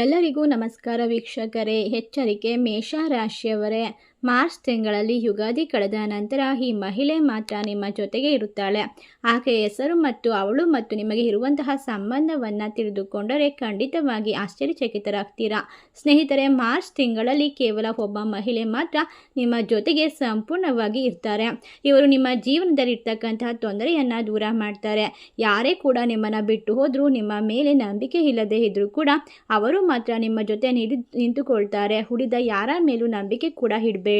ಎಲ್ಲರಿಗೂ ನಮಸ್ಕಾರ ವೀಕ್ಷಕರೇ. ಎಚ್ಚರಿಕೆ ಮೇಷ ರಾಶಿಯವರೇ, ಮಾರ್ಚ್ ತಿಂಗಳಲ್ಲಿ ಯುಗಾದಿ ಕಳೆದ ನಂತರ ಈ ಮಹಿಳೆ ಮಾತ್ರ ನಿಮ್ಮ ಜೊತೆಗೆ ಇರುತ್ತಾಳೆ. ಆಕೆಯ ಹೆಸರು ಮತ್ತು ಅವಳು ಮತ್ತು ನಿಮಗೆ ಇರುವಂತಹ ಸಂಬಂಧವನ್ನು ತಿಳಿದುಕೊಂಡರೆ ಖಂಡಿತವಾಗಿ ಆಶ್ಚರ್ಯಚಕಿತರಾಗ್ತೀರಾ. ಸ್ನೇಹಿತರೆ, ಮಾರ್ಚ್ ತಿಂಗಳಲ್ಲಿ ಕೇವಲ ಒಬ್ಬ ಮಹಿಳೆ ಮಾತ್ರ ನಿಮ್ಮ ಜೊತೆಗೆ ಸಂಪೂರ್ಣವಾಗಿ ಇರ್ತಾರೆ. ಇವರು ನಿಮ್ಮ ಜೀವನದಲ್ಲಿ ಇರ್ತಕ್ಕಂತಹ ತೊಂದರೆಯನ್ನು ದೂರ ಮಾಡ್ತಾರೆ. ಯಾರೇ ಕೂಡ ನಿಮ್ಮನ್ನು ಬಿಟ್ಟು ಹೋದರೂ, ನಿಮ್ಮ ಮೇಲೆ ನಂಬಿಕೆ ಇಲ್ಲದೆ ಇದ್ದರೂ ಕೂಡ ಅವರು ಮಾತ್ರ ನಿಮ್ಮ ಜೊತೆ ನಿಂತುಕೊಳ್ತಾರೆ. ಉಳಿದ ಯಾರ ಮೇಲೂ ನಂಬಿಕೆ ಕೂಡ ಇಡಬೇಡಿ.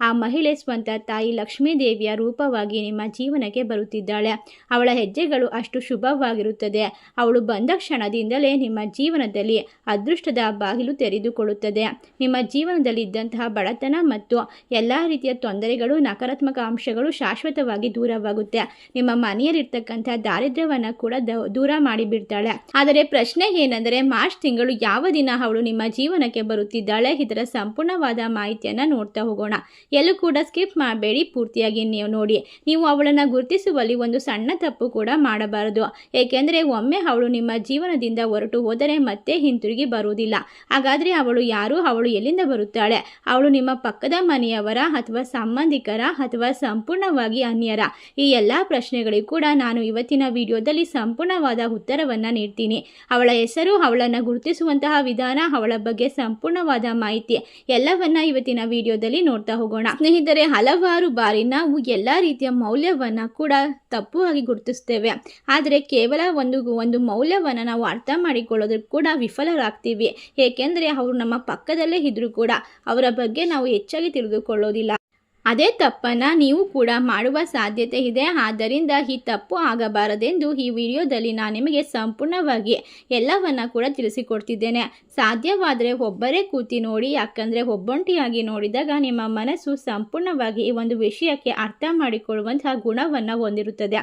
ಆ ಮಹಿಳೆ ಸ್ವಂತ ತಾಯಿ ಲಕ್ಷ್ಮೀ ದೇವಿಯ ರೂಪವಾಗಿ ನಿಮ್ಮ ಜೀವನಕ್ಕೆ ಬರುತ್ತಿದ್ದಾಳೆ. ಅವಳ ಹೆಜ್ಜೆಗಳು ಅಷ್ಟು ಶುಭವಾಗಿರುತ್ತದೆ. ಅವಳು ಬಂದ ಕ್ಷಣದಿಂದಲೇ ನಿಮ್ಮ ಜೀವನದಲ್ಲಿ ಅದೃಷ್ಟದ ಬಾಗಿಲು ತೆರೆದುಕೊಳ್ಳುತ್ತದೆ. ನಿಮ್ಮ ಜೀವನದಲ್ಲಿ ಇದ್ದಂತಹ ಬಡತನ ಮತ್ತು ಎಲ್ಲ ರೀತಿಯ ತೊಂದರೆಗಳು, ನಕಾರಾತ್ಮಕ ಅಂಶಗಳು ಶಾಶ್ವತವಾಗಿ ದೂರವಾಗುತ್ತೆ. ನಿಮ್ಮ ಮನೆಯಲ್ಲಿರ್ತಕ್ಕಂಥ ದಾರಿದ್ರ್ಯವನ್ನು ಕೂಡ ದೂರ ಮಾಡಿಬಿಡ್ತಾಳೆ. ಆದರೆ ಪ್ರಶ್ನೆ ಏನೆಂದರೆ, ಮಾರ್ಚ್ ತಿಂಗಳು ಯಾವ ದಿನ ಅವಳು ನಿಮ್ಮ ಜೀವನಕ್ಕೆ ಬರುತ್ತಿದ್ದಾಳೆ, ಇದರ ಸಂಪೂರ್ಣವಾದ ಮಾಹಿತಿಯನ್ನು ನೋಡ್ತಾ ಹೋಗೋಣ. ಎಲ್ಲೂ ಕೂಡ ಸ್ಕಿಪ್ ಮಾಡಬೇಡಿ, ಪೂರ್ತಿಯಾಗಿ ನೀವು ನೋಡಿ. ನೀವು ಅವಳನ್ನು ಗುರುತಿಸುವಲ್ಲಿ ಒಂದು ಸಣ್ಣ ತಪ್ಪು ಕೂಡ ಮಾಡಬಾರದು. ಏಕೆಂದರೆ ಒಮ್ಮೆ ಅವಳು ನಿಮ್ಮ ಜೀವನದಿಂದ ಹೊರಟು ಹೋದರೆ ಮತ್ತೆ ಹಿಂತಿರುಗಿ ಬರುವುದಿಲ್ಲ. ಹಾಗಾದರೆ ಅವಳು ಯಾರು? ಅವಳು ಎಲ್ಲಿಂದ ಬರುತ್ತಾಳೆ? ಅವಳು ನಿಮ್ಮ ಪಕ್ಕದ ಮನೆಯವರ ಅಥವಾ ಸಂಬಂಧಿಕರ ಅಥವಾ ಸಂಪೂರ್ಣವಾಗಿ ಅನ್ಯರ? ಈ ಎಲ್ಲ ಪ್ರಶ್ನೆಗಳಿಗೂ ಕೂಡ ನಾನು ಇವತ್ತಿನ ವಿಡಿಯೋದಲ್ಲಿ ಸಂಪೂರ್ಣವಾದ ಉತ್ತರವನ್ನು ನೀಡ್ತೀನಿ. ಅವಳ ಹೆಸರು, ಅವಳನ್ನು ಗುರುತಿಸುವಂತಹ ವಿಧಾನ, ಅವಳ ಬಗ್ಗೆ ಸಂಪೂರ್ಣವಾದ ಮಾಹಿತಿ ಎಲ್ಲವನ್ನ ಇವತ್ತಿನ ವಿಡಿಯೋದಲ್ಲಿ ನೋಡ್ತಾ ಹೋಗೋಣ. ಸ್ನೇಹಿತರೆ, ಹಲವಾರು ಬಾರಿ ನಾವು ಎಲ್ಲ ರೀತಿಯ ಮೌಲ್ಯವನ್ನು ಕೂಡ ತಪ್ಪುವಾಗಿ ಗುರುತಿಸ್ತೇವೆ. ಆದರೆ ಕೇವಲ ಒಂದು ಮೌಲ್ಯವನ್ನು ನಾವು ಅರ್ಥ ಮಾಡಿಕೊಳ್ಳೋದಕ್ಕೆ ಕೂಡ ವಿಫಲರಾಗ್ತೀವಿ. ಏಕೆಂದರೆ ಅವರು ನಮ್ಮ ಪಕ್ಕದಲ್ಲೇ ಇದ್ರೂ ಕೂಡ ಅವರ ಬಗ್ಗೆ ನಾವು ಹೆಚ್ಚಾಗಿ ತಿಳಿದುಕೊಳ್ಳೋದಿಲ್ಲ. ಅದೇ ತಪ್ಪನ್ನು ನೀವು ಕೂಡ ಮಾಡುವ ಸಾಧ್ಯತೆ ಇದೆ. ಆದ್ದರಿಂದ ಈ ತಪ್ಪು ಆಗಬಾರದೆಂದು ಈ ವಿಡಿಯೋದಲ್ಲಿ ನಾನು ನಿಮಗೆ ಸಂಪೂರ್ಣವಾಗಿ ಎಲ್ಲವನ್ನ ಕೂಡ ತಿಳಿಸಿಕೊಡ್ತಿದ್ದೇನೆ. ಸಾಧ್ಯವಾದರೆ ಒಬ್ಬರೇ ಕೂತಿ ನೋಡಿ, ಯಾಕಂದರೆ ಒಬ್ಬೊಂಟಿಯಾಗಿ ನೋಡಿದಾಗ ನಿಮ್ಮ ಮನಸ್ಸು ಸಂಪೂರ್ಣವಾಗಿ ಈ ಒಂದು ವಿಷಯಕ್ಕೆ ಅರ್ಥ ಮಾಡಿಕೊಳ್ಳುವಂತಹ ಗುಣವನ್ನು ಹೊಂದಿರುತ್ತದೆ.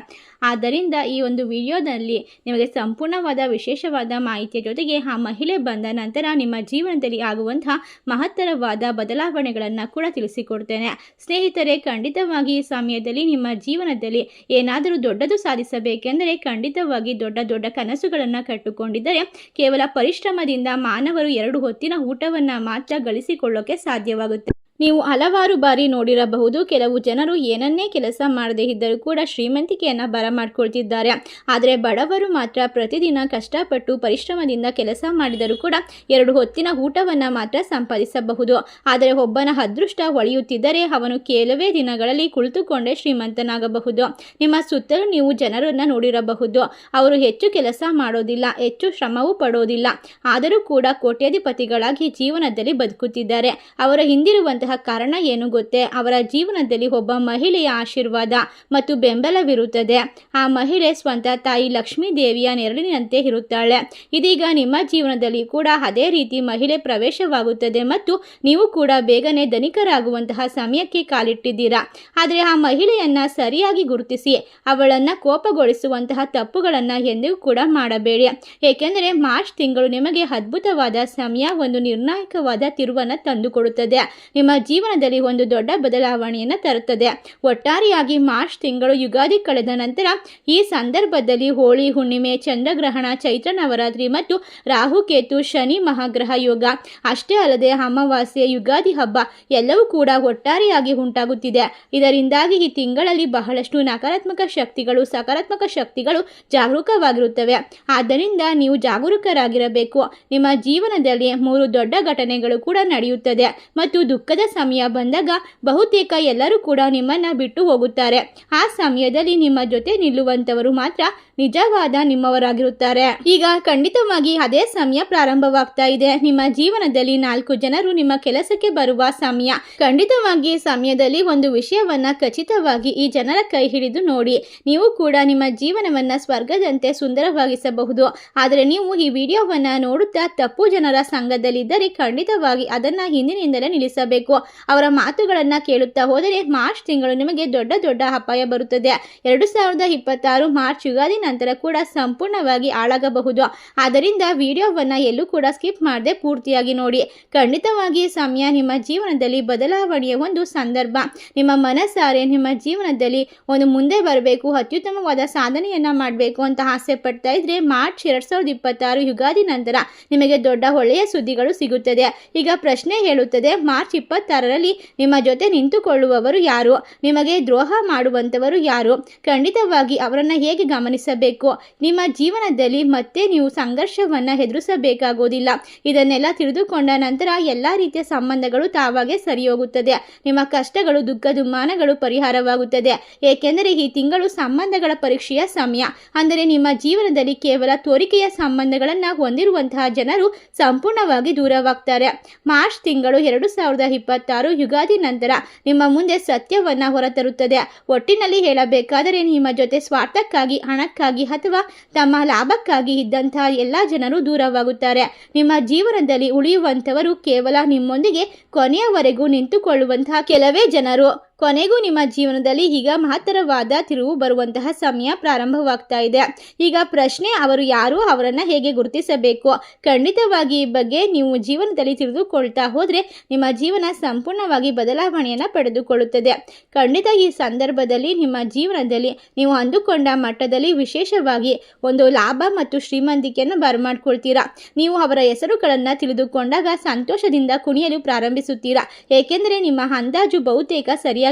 ಆದ್ದರಿಂದ ಈ ಒಂದು ವಿಡಿಯೋದಲ್ಲಿ ನಿಮಗೆ ಸಂಪೂರ್ಣವಾದ ವಿಶೇಷವಾದ ಮಾಹಿತಿಯ ಜೊತೆಗೆ ಆ ಮಹಿಳೆ ಬಂದ ನಂತರ ನಿಮ್ಮ ಜೀವನದಲ್ಲಿ ಆಗುವಂತಹ ಮಹತ್ತರವಾದ ಬದಲಾವಣೆಗಳನ್ನು ಕೂಡ ತಿಳಿಸಿಕೊಡ್ತೇನೆ. ಸ್ನೇಹಿತರೆ, ಖಂಡಿತವಾಗಿ ಈ ಸಮಯದಲ್ಲಿ ನಿಮ್ಮ ಜೀವನದಲ್ಲಿ ಏನಾದರೂ ದೊಡ್ಡದು ಸಾಧಿಸಬೇಕೆಂದರೆ ಖಂಡಿತವಾಗಿ ದೊಡ್ಡ ಕನಸುಗಳನ್ನು ಕಟ್ಟಿಕೊಂಡಿದ್ದರೆ ಕೇವಲ ಪರಿಶ್ರಮದಿಂದ ಮಾನವರು 2 ಹೊತ್ತಿನ ಊಟವನ್ನು ಮಾತ್ರ ಗಳಿಸಿಕೊಳ್ಳೋಕೆ ಸಾಧ್ಯವಾಗುತ್ತೆ. ನೀವು ಹಲವಾರು ಬಾರಿ ನೋಡಿರಬಹುದು, ಕೆಲವು ಜನರು ಏನನ್ನೇ ಕೆಲಸ ಮಾಡದೇ ಇದ್ದರೂ ಕೂಡ ಶ್ರೀಮಂತಿಕೆಯನ್ನು ಬರಮಾಡ್ಕೊಳ್ತಿದ್ದಾರೆ. ಆದರೆ ಬಡವರು ಮಾತ್ರ ಪ್ರತಿದಿನ ಕಷ್ಟಪಟ್ಟು ಪರಿಶ್ರಮದಿಂದ ಕೆಲಸ ಮಾಡಿದರೂ ಕೂಡ 2 ಹೊತ್ತಿನ ಊಟವನ್ನು ಮಾತ್ರ ಸಂಪಾದಿಸಬಹುದು. ಆದರೆ ಒಬ್ಬನ ಅದೃಷ್ಟ ಒಳೆಯುತ್ತಿದ್ದರೆ ಅವನು ಕೆಲವೇ ದಿನಗಳಲ್ಲಿ ಕುಳಿತುಕೊಂಡೇ ಶ್ರೀಮಂತನಾಗಬಹುದು. ನಿಮ್ಮ ಸುತ್ತಲೂ ನೀವು ಜನರನ್ನು ನೋಡಿರಬಹುದು, ಅವರು ಹೆಚ್ಚು ಕೆಲಸ ಮಾಡೋದಿಲ್ಲ, ಹೆಚ್ಚು ಶ್ರಮವೂ ಪಡೋದಿಲ್ಲ, ಆದರೂ ಕೂಡ ಕೋಟ್ಯಾಧಿಪತಿಗಳಾಗಿ ಜೀವನದಲ್ಲಿ ಬದುಕುತ್ತಿದ್ದಾರೆ. ಅವರ ಹಿಂದಿರುವಂತಹ ಕಾರಣ ಏನು ಗೊತ್ತೇ? ಅವರ ಜೀವನದಲ್ಲಿ ಒಬ್ಬ ಮಹಿಳೆಯ ಆಶೀರ್ವಾದ ಮತ್ತು ಬೆಂಬಲವಿರುತ್ತದೆ. ಆ ಮಹಿಳೆ ಸ್ವಂತ ತಾಯಿ ಲಕ್ಷ್ಮೀ ದೇವಿಯ ನೆರಳಿನಂತೆ ಇರುತ್ತಾಳೆ. ಇದೀಗ ನಿಮ್ಮ ಜೀವನದಲ್ಲಿ ಕೂಡ ಅದೇ ರೀತಿ ಮಹಿಳೆ ಪ್ರವೇಶವಾಗುತ್ತದೆ ಮತ್ತು ನೀವು ಕೂಡ ಬೇಗನೆ ಧನಿಕರಾಗುವಂತಹ ಸಮಯಕ್ಕೆ ಕಾಲಿಟ್ಟಿದ್ದೀರಾ. ಆದರೆ ಆ ಮಹಿಳೆಯನ್ನ ಸರಿಯಾಗಿ ಗುರುತಿಸಿ ಅವಳನ್ನು ಕೋಪಗೊಳಿಸುವಂತಹ ತಪ್ಪುಗಳನ್ನು ಎಂದಿಗೂ ಕೂಡ ಮಾಡಬೇಡಿ. ಏಕೆಂದರೆ ಮಾರ್ಚ್ ತಿಂಗಳು ನಿಮಗೆ ಅದ್ಭುತವಾದ ಸಮಯ, ಒಂದು ನಿರ್ಣಾಯಕವಾದ ತಿರುವನ್ನು ತಂದುಕೊಡುತ್ತದೆ. ನಿಮ್ಮ ಜೀವನದಲ್ಲಿ ಒಂದು ದೊಡ್ಡ ಬದಲಾವಣೆಯನ್ನು ತರುತ್ತದೆ. ಒಟ್ಟಾರೆಯಾಗಿ ಮಾರ್ಚ್ ತಿಂಗಳು ಯುಗಾದಿ ಕಳೆದ ನಂತರ ಈ ಸಂದರ್ಭದಲ್ಲಿ ಹೋಳಿ ಹುಣ್ಣಿಮೆ, ಚಂದ್ರಗ್ರಹಣ, ಚೈತ್ರ ನವರಾತ್ರಿ ಮತ್ತು ರಾಹುಕೇತು ಶನಿ ಮಹಾಗ್ರಹ ಯೋಗ, ಅಷ್ಟೇ ಅಲ್ಲದೆ ಅಮಾವಾಸ್ಯೆ, ಯುಗಾದಿ ಹಬ್ಬ ಎಲ್ಲವೂ ಕೂಡ ಒಟ್ಟಾರೆಯಾಗಿ ಉಂಟಾಗುತ್ತಿದೆ. ಇದರಿಂದಾಗಿ ಈ ತಿಂಗಳಲ್ಲಿ ಬಹಳಷ್ಟು ನಕಾರಾತ್ಮಕ ಶಕ್ತಿಗಳು, ಸಕಾರಾತ್ಮಕ ಶಕ್ತಿಗಳು ಜಾಗರೂಕವಾಗಿರುತ್ತವೆ. ಆದ್ದರಿಂದ ನೀವು ಜಾಗರೂಕರಾಗಿರಬೇಕು. ನಿಮ್ಮ ಜೀವನದಲ್ಲಿ 3 ದೊಡ್ಡ ಘಟನೆಗಳು ಕೂಡ ನಡೆಯುತ್ತದೆ ಮತ್ತು ದುಃಖದ ಸಮಯ ಬಂದಾಗ ಬಹುತೇಕ ಎಲ್ಲರೂ ಕೂಡ ನಿಮ್ಮನ್ನು ಬಿಟ್ಟು ಹೋಗುತ್ತಾರೆ. ಆ ಸಮಯದಲ್ಲಿ ನಿಮ್ಮ ಜೊತೆ ನಿಲ್ಲುವಂತವರು ಮಾತ್ರ ನಿಜವಾದ ನಿಮ್ಮವರಾಗಿರುತ್ತಾರೆ. ಈಗ ಖಂಡಿತವಾಗಿ ಅದೇ ಸಮಯ ಪ್ರಾರಂಭವಾಗ್ತಾ ಇದೆ. ನಿಮ್ಮ ಜೀವನದಲ್ಲಿ 4 ಜನರು ನಿಮ್ಮ ಕೆಲಸಕ್ಕೆ ಬರುವ ಸಮಯ. ಖಂಡಿತವಾಗಿ ಸಮಯದಲ್ಲಿ ಒಂದು ವಿಷಯವನ್ನ ಖಚಿತವಾಗಿ ಈ ಜನರ ಕೈ ಹಿಡಿದು ನೋಡಿ. ನೀವು ಕೂಡ ನಿಮ್ಮ ಜೀವನವನ್ನ ಸ್ವರ್ಗದಂತೆ ಸುಂದರವಾಗಿಸಬಹುದು. ಆದರೆ ನೀವು ಈ ವಿಡಿಯೋವನ್ನ ನೋಡುತ್ತಾ ತಪ್ಪು ಜನರ ಸಂಘದಲ್ಲಿದ್ದರೆ ಖಂಡಿತವಾಗಿ ಅದನ್ನ ಹಿಂದಿನಿಂದಲೇ ನಿಲ್ಲಿಸಬೇಕು. ಅವರ ಮಾತುಗಳನ್ನು ಕೇಳುತ್ತಾ ಹೋದರೆ ಮಾರ್ಚ್ ತಿಂಗಳು ನಿಮಗೆ ದೊಡ್ಡ ದೊಡ್ಡ ಅಪಾಯ ಬರುತ್ತದೆ. 2026 ಮಾರ್ಚ್ ಯುಗಾದಿ ನಂತರ ಕೂಡ ಸಂಪೂರ್ಣವಾಗಿ ಹಾಳಾಗಬಹುದು. ಆದ್ದರಿಂದ ವಿಡಿಯೋವನ್ನು ಎಲ್ಲೂ ಕೂಡ ಸ್ಕಿಪ್ ಮಾಡದೆ ಪೂರ್ತಿಯಾಗಿ ನೋಡಿ. ಖಂಡಿತವಾಗಿ ಸಮಯ ನಿಮ್ಮ ಜೀವನದಲ್ಲಿ ಬದಲಾವಣೆಯ ಒಂದು ಸಂದರ್ಭ. ನಿಮ್ಮ ಮನಸ್ಸಾರೆ ನಿಮ್ಮ ಜೀವನದಲ್ಲಿ ಒಂದು ಮುಂದೆ ಬರಬೇಕು, ಅತ್ಯುತ್ತಮವಾದ ಸಾಧನೆಯನ್ನು ಮಾಡಬೇಕು ಅಂತ ಆಸೆ ಪಡ್ತಾ ಇದ್ರೆ ಮಾರ್ಚ್ 2026 ಯುಗಾದಿ ನಂತರ ನಿಮಗೆ ದೊಡ್ಡ ಒಳ್ಳೆಯ ಸುದ್ದಿಗಳು ಸಿಗುತ್ತದೆ. ಈಗ ಪ್ರಶ್ನೆ ಹೇಳುತ್ತದೆ, ಮಾರ್ಚ್ 26ರಲ್ಲಿ ನಿಮ್ಮ ಜೊತೆ ನಿಂತುಕೊಳ್ಳುವವರು ಯಾರು? ನಿಮಗೆ ದ್ರೋಹ ಮಾಡುವಂಥವರು ಯಾರು? ಖಂಡಿತವಾಗಿ ಅವರನ್ನು ಹೇಗೆ ಗಮನಿಸಬೇಕು? ನಿಮ್ಮ ಜೀವನದಲ್ಲಿ ಮತ್ತೆ ನೀವು ಸಂಘರ್ಷವನ್ನು ಎದುರಿಸಬೇಕಾಗೋದಿಲ್ಲ. ಇದನ್ನೆಲ್ಲ ತಿಳಿದುಕೊಂಡ ನಂತರ ಎಲ್ಲ ರೀತಿಯ ಸಂಬಂಧಗಳು ತಾವಾಗೆ ಸರಿ ಹೋಗುತ್ತದೆ. ನಿಮ್ಮ ಕಷ್ಟಗಳು, ದುಃಖ ದುಮ್ಮಾನಗಳು ಪರಿಹಾರವಾಗುತ್ತದೆ. ಏಕೆಂದರೆ ಈ ತಿಂಗಳು ಸಂಬಂಧಗಳ ಪರೀಕ್ಷೆಯ ಸಮಯ. ಅಂದರೆ ನಿಮ್ಮ ಜೀವನದಲ್ಲಿ ಕೇವಲ ತೋರಿಕೆಯ ಸಂಬಂಧಗಳನ್ನು ಹೊಂದಿರುವಂತಹ ಜನರು ಸಂಪೂರ್ಣವಾಗಿ ದೂರವಾಗ್ತಾರೆ. ಮಾರ್ಚ್ ತಿಂಗಳು 2026 ಯುಗಾದಿ ನಂತರ ನಿಮ್ಮ ಮುಂದೆ ಸತ್ಯವನ್ನು ಹೊರತರುತ್ತದೆ. ಒಟ್ಟಿನಲ್ಲಿ ಹೇಳಬೇಕಾದರೆ ನಿಮ್ಮ ಜೊತೆ ಸ್ವಾರ್ಥಕ್ಕಾಗಿ, ಹಣಕ್ಕಾಗಿ ಅಥವಾ ತಮ್ಮ ಲಾಭಕ್ಕಾಗಿ ಇದ್ದಂತಹ ಎಲ್ಲ ಜನರು ದೂರವಾಗುತ್ತಾರೆ. ನಿಮ್ಮ ಜೀವನದಲ್ಲಿ ಉಳಿಯುವಂಥವರು ಕೇವಲ ನಿಮ್ಮೊಂದಿಗೆ ಕೊನೆಯವರೆಗೂ ನಿಂತುಕೊಳ್ಳುವಂತಹ ಕೆಲವೇ ಜನರು. ಕೊನೆಗೂ ನಿಮ್ಮ ಜೀವನದಲ್ಲಿ ಈಗ ಮಹತ್ತರವಾದ ತಿರುವು ಬರುವಂತಹ ಸಮಯ ಪ್ರಾರಂಭವಾಗ್ತಾ ಇದೆ. ಈಗ ಪ್ರಶ್ನೆ, ಅವರು ಯಾರು? ಅವರನ್ನು ಹೇಗೆ ಗುರುತಿಸಬೇಕು? ಖಂಡಿತವಾಗಿ ಈ ಬಗ್ಗೆ ನೀವು ಜೀವನದಲ್ಲಿ ತಿಳಿದುಕೊಳ್ತಾ ಹೋದರೆ ನಿಮ್ಮ ಜೀವನ ಸಂಪೂರ್ಣವಾಗಿ ಬದಲಾವಣೆಯನ್ನು ಪಡೆದುಕೊಳ್ಳುತ್ತದೆ. ಖಂಡಿತ ಈ ಸಂದರ್ಭದಲ್ಲಿ ನಿಮ್ಮ ಜೀವನದಲ್ಲಿ ನೀವು ಅಂದುಕೊಂಡ ಮಟ್ಟದಲ್ಲಿ ವಿಶೇಷವಾಗಿ ಒಂದು ಲಾಭ ಮತ್ತು ಶ್ರೀಮಂತಿಕೆಯನ್ನು ಬರಮಾಡ್ಕೊಳ್ತೀರಾ. ನೀವು ಅವರ ಹೆಸರುಗಳನ್ನು ತಿಳಿದುಕೊಂಡಾಗ ಸಂತೋಷದಿಂದ ಕುಣಿಯಲು ಪ್ರಾರಂಭಿಸುತ್ತೀರಾ. ಏಕೆಂದರೆ ನಿಮ್ಮ ಅಂದಾಜು ಬಹುತೇಕ ಸರಿಯಾಗಿರುತ್ತದೆ.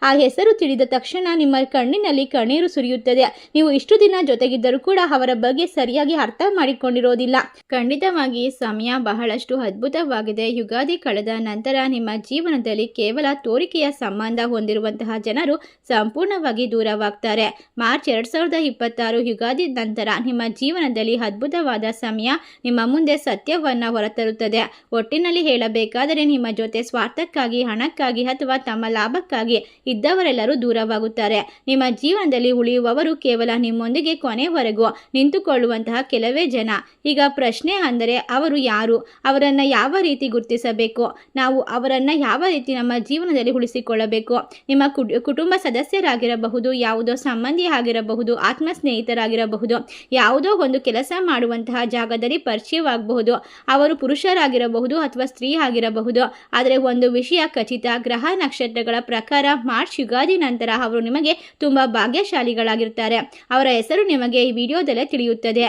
ಆ ಹೆಸರು ತಿಳಿದ ತಕ್ಷಣ ನಿಮ್ಮ ಕಣ್ಣಿನಲ್ಲಿ ಕಣ್ಣೀರು ಸುರಿಯುತ್ತದೆ. ನೀವು ಇಷ್ಟು ದಿನ ಜೊತೆಗಿದ್ದರೂ ಕೂಡ ಅವರ ಬಗ್ಗೆ ಸರಿಯಾಗಿ ಅರ್ಥ ಮಾಡಿಕೊಂಡಿರೋದಿಲ್ಲ. ಖಂಡಿತವಾಗಿ ಸಮಯ ಬಹಳಷ್ಟು ಅದ್ಭುತವಾಗಿದೆ. ಯುಗಾದಿ ಕಳೆದ ನಂತರ ನಿಮ್ಮ ಜೀವನದಲ್ಲಿ ಕೇವಲ ತೋರಿಕೆಯ ಸಂಬಂಧ ಹೊಂದಿರುವಂತಹ ಜನರು ಸಂಪೂರ್ಣವಾಗಿ ದೂರವಾಗ್ತಾರೆ. ಮಾರ್ಚ್ 2026 ಯುಗಾದಿ ನಂತರ ನಿಮ್ಮ ಜೀವನದಲ್ಲಿ ಅದ್ಭುತವಾದ ಸಮಯ ನಿಮ್ಮ ಮುಂದೆ ಸತ್ಯವನ್ನು ಹೊರತರುತ್ತದೆ. ಒಟ್ಟಿನಲ್ಲಿ ಹೇಳಬೇಕಾದರೆ ನಿಮ್ಮ ಜೊತೆ ಸ್ವಾರ್ಥಕ್ಕಾಗಿ, ಹಣಕ್ಕಾಗಿ ಅಥವಾ ತಮ್ಮ ಲಾಭಕ್ಕಾಗಿ ಇದ್ದವರೆಲ್ಲರೂ ದೂರವಾಗುತ್ತಾರೆ. ನಿಮ್ಮ ಜೀವನದಲ್ಲಿ ಉಳಿಯುವವರು ಕೇವಲ ನಿಮ್ಮೊಂದಿಗೆ ಕೊನೆವರೆಗೂ ನಿಂತುಕೊಳ್ಳುವಂತಹ ಕೆಲವೇ ಜನ. ಈಗ ಪ್ರಶ್ನೆ ಅಂದರೆ, ಅವರು ಯಾರು? ಅವರನ್ನು ಯಾವ ರೀತಿ ಗುರುತಿಸಬೇಕು? ನಾವು ಅವರನ್ನು ಯಾವ ರೀತಿ ನಮ್ಮ ಜೀವನದಲ್ಲಿ ಉಳಿಸಿಕೊಳ್ಳಬೇಕು? ನಿಮ್ಮ ಕುಟುಂಬ ಸದಸ್ಯರಾಗಿರಬಹುದು, ಯಾವುದೋ ಸಂಬಂಧಿ ಆಗಿರಬಹುದು, ಆತ್ಮ ಸ್ನೇಹಿತರಾಗಿರಬಹುದು, ಯಾವುದೋ ಒಂದು ಕೆಲಸ ಮಾಡುವಂತಹ ಜಾಗದಲ್ಲಿ ಪರಿಚಯವಾಗಬಹುದು. ಅವರು ಪುರುಷರಾಗಿರಬಹುದು ಅಥವಾ ಸ್ತ್ರೀ ಆಗಿರಬಹುದು. ಆದರೆ ಒಂದು ವಿಷಯ ಖಚಿತ, ಗ್ರಹ ನಕ್ಷತ್ರಗಳ ಪ್ರಕಾರ ಮಾರ್ಚ್ ಯುಗಾದಿ ನಂತರ ಅವರು ನಿಮಗೆ ತುಂಬಾ ಭಾಗ್ಯಶಾಲಿಗಳಾಗಿರ್ತಾರೆ. ಅವರ ಹೆಸರು ನಿಮಗೆ ಈ ವಿಡಿಯೋದಲ್ಲೇ ತಿಳಿಯುತ್ತದೆ.